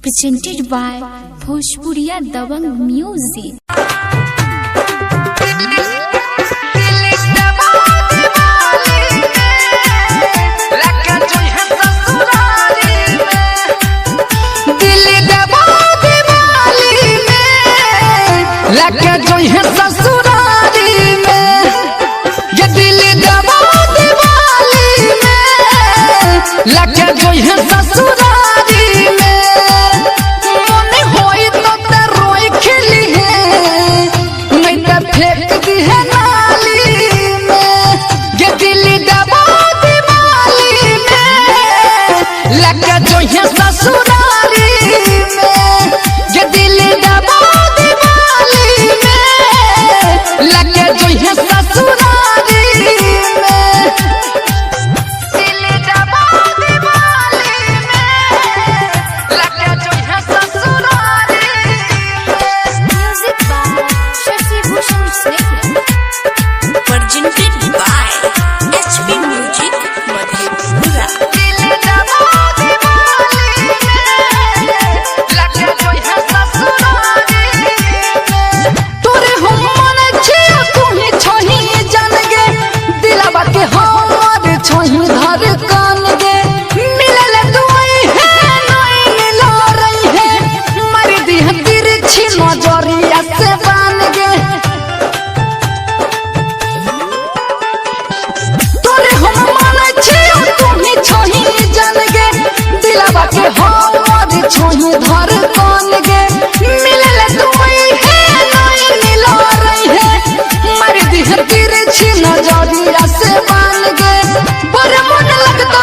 presented by Bhojpuriya Dabang Music. लगे जो है ससुराली में ये दिल दबा दिवाली में लगे जो है ससुराली में मन होई तो ते रोई खिली है नहीं तो फेंक दी है नाली में ये दिल दबा दिवाली में लगे जो है ससुराली में ये दिल दबा लगे जो है ससुराली में दिल दबा दिवाली में लगे जो है ससुराली में। Music by Shashi Bhushan Snehal. Presented by HP Music Madhepura. दिल दबा दिवाली में लगे जो है ससुराली में तोरे हम छोही धर कान गे मिलल दुआई है नहीं मिला रही है मर दी है तिरछी नजरिया से बान गे तोरे हम माने छी तुम्ही छोही जान गे दिलवा के हमर छोही धर कान गे मिलल दुआई है नहीं मिला रही है मर दी है तिरछी नजरिया से बान गे पर मन लगता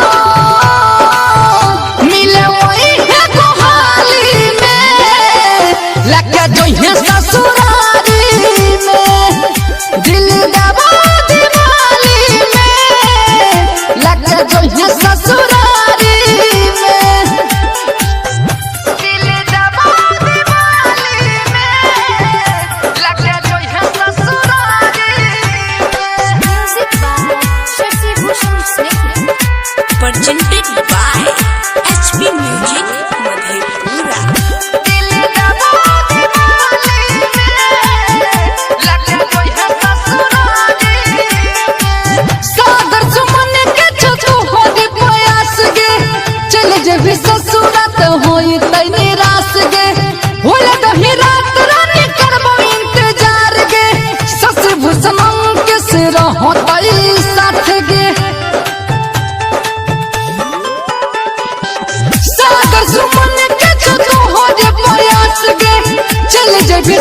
मिले वही है गोहाली में लगे जो है ससुराली में दिल दबा दिवाली में लगे जो है ससुराली में दिल दबा दिवाली में लगे जो है ससुराली में। Music by Shashi Bhushan Snehal. Presented by HP Music Madhepura. दिल दबा दिवाली में लगे जो है ससुराली में सागर सुमन के छतु हो दे प्रयास गे चल जे भी ससुरात होई तै निराश गे होला दही रात रानी करबो इंतजार गे सस भुसमन के सिर होतै साथ गे सागर सुमन के छतु हो दे प्रयास गे चल जे भी